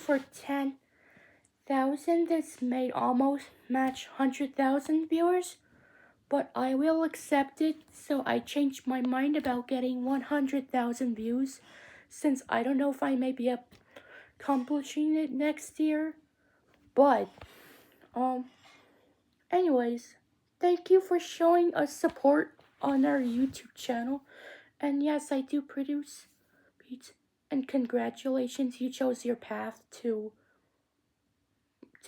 for 10,000. This may almost match 100,000 viewers, but I will accept it. So I changed my mind about getting 100,000 views, since I don't know if I may be accomplishing it next year. But, anyways, thank you for showing us support on our YouTube channel. And yes, I do produce beats. And congratulations, you chose your path to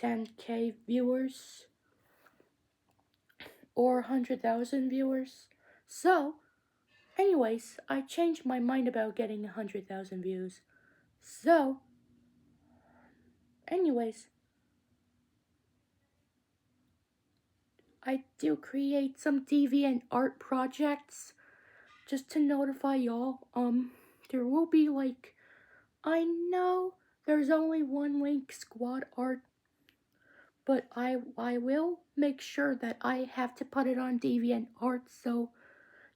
10K viewers or 100,000 viewers. So, anyways, I changed my mind about getting 100,000 views. So, anyways, I do create some deviant art projects just to notify y'all. There will be I know there's only one Link Squad art, but I will make sure that I have to put it on DeviantArt, so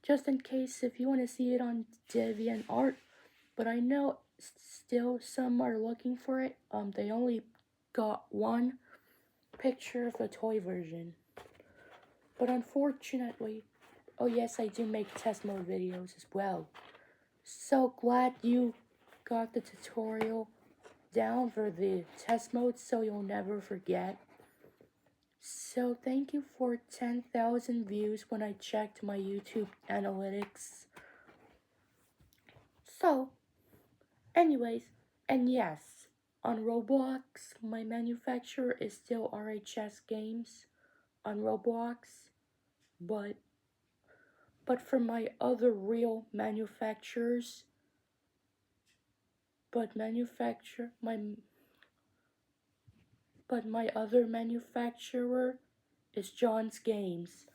just in case if you want to see it on DeviantArt, but I know still some are looking for it. They only got one picture of the toy version. But unfortunately, oh yes, I do make test mode videos as well. So glad you got the tutorial down for the test mode so you'll never forget. So thank you for 10,000 views when I checked my YouTube analytics. So, anyways, and yes, on Roblox, my manufacturer is still RHS Games on Roblox, but for my other real manufacturers, but my other manufacturer is John's Games.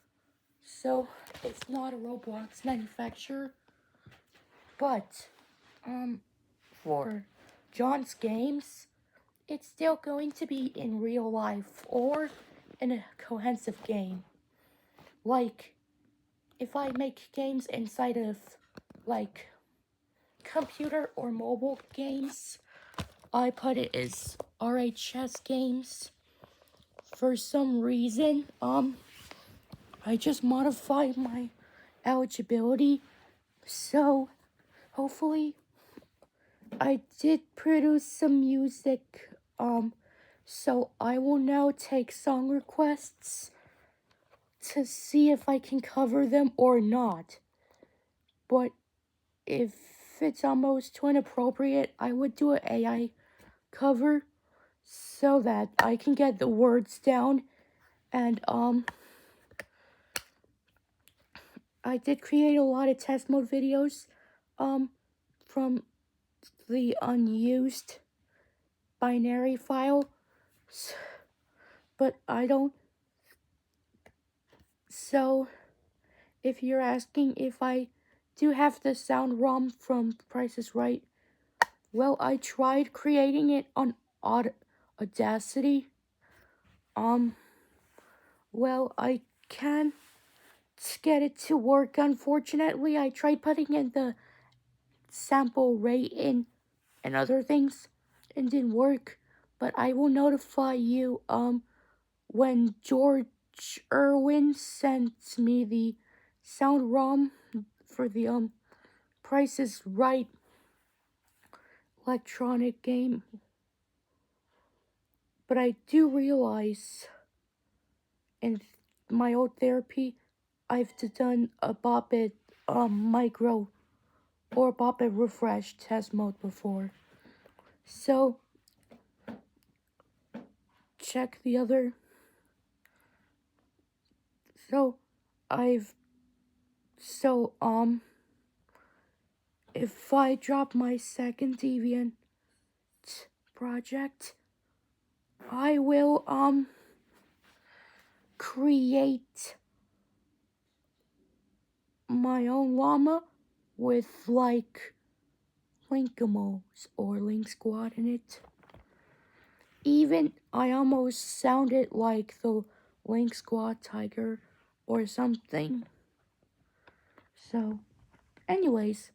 So it's not a Roblox manufacturer, but for John's Games, it's still going to be in real life or in a cohesive game. Like, if I make games inside of, computer or mobile games, I put it as RHS Games. For some reason, I just modified my eligibility, so hopefully I did produce some music, so I will now take song requests to see if I can cover them or not. But if it's almost too inappropriate, I would do an AI cover so that I can get the words down. And, I did create a lot of test mode videos, from the unused binary file, but I don't. So, if you're asking if I do have the sound ROM from Price is Right, well, I tried creating it on Audacity. Well, I can't get it to work. Unfortunately, I tried putting in the sample rate in and other things and didn't work. But I will notify you when George Irwin sends me the sound ROM for the Price is Right electronic game. But I do realize in my old therapy I've done a Bop It micro or Bop It refresh test mode before. So check the other. If I drop my second Deviant project, I will create my own llama with Linkimals or Link Squad in it. Even I almost sounded like the Link Squad tiger or something. So, anyways,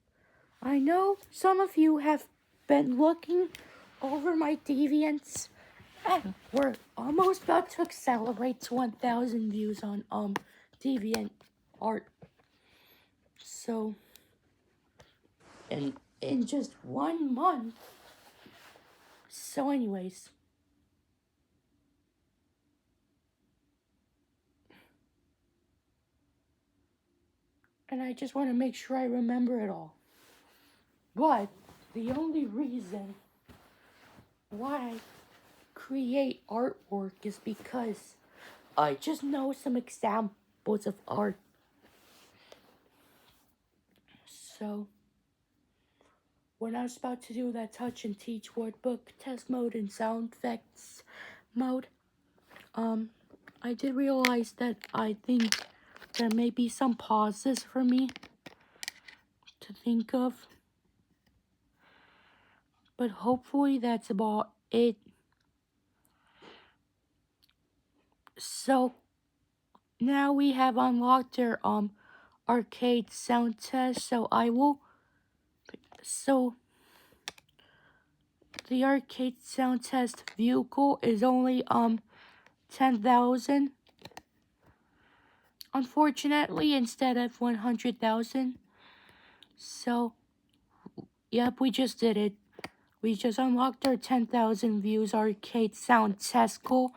I know some of you have been looking over my deviants. And we're almost about to accelerate to 1,000 views on deviant art. So in just 1 month. So anyways, and I just want to make sure I remember it all. But the only reason why I create artwork is because I just know some examples of art. So when I was about to do that touch and teach workbook test mode and sound effects mode, I did realize that I think there may be some pauses for me to think of. But hopefully that's about it. So now we have unlocked their arcade sound test. So the arcade sound test vehicle is only 10,000. Unfortunately, instead of 100,000. So yep, we just did it. We just unlocked our 10,000 views arcade sound test goal.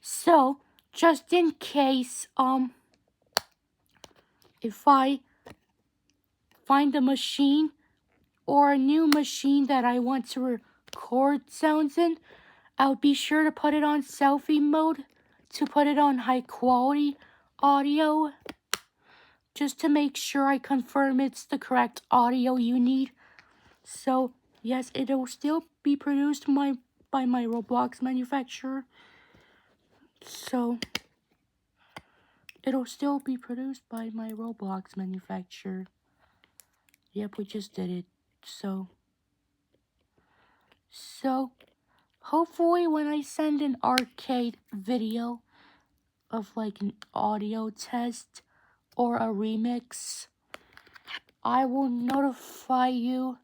So just in case if I find a machine or a new machine that I want to record sounds in, I'll be sure to put it on selfie mode to put it on high quality audio, just to make sure I confirm it's the correct audio you need. So yes, it'll still be produced by my Roblox manufacturer. So it'll still be produced by my Roblox manufacturer. Yep, we just did it. So hopefully when I send an arcade video of like an audio test or a remix, I will notify you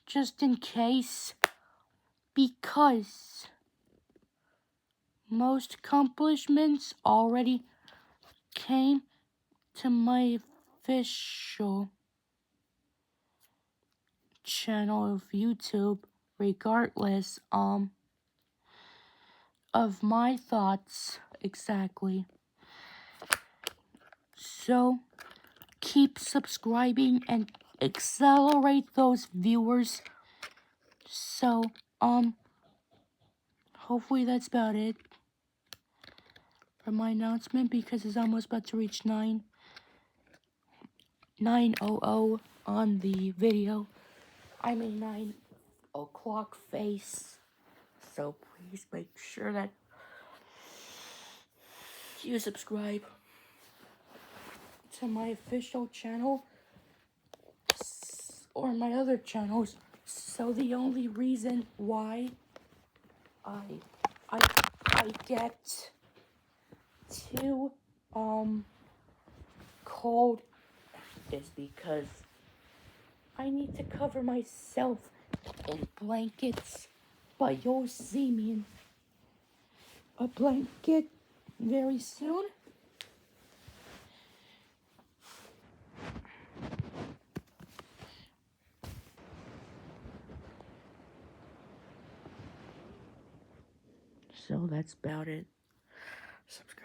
just in case, because most accomplishments already came to my official channel of YouTube, regardless of my thoughts exactly. So keep subscribing and accelerate those viewers. So hopefully that's about it for my announcement, because it's almost about to reach 9:00 on the video. I mean 9 o'clock face. So please make sure that you subscribe to my official channel or my other channels. So the only reason why I get too cold is because I need to cover myself in blankets, but you'll see me in a blanket very soon. So that's about it. Subscribe.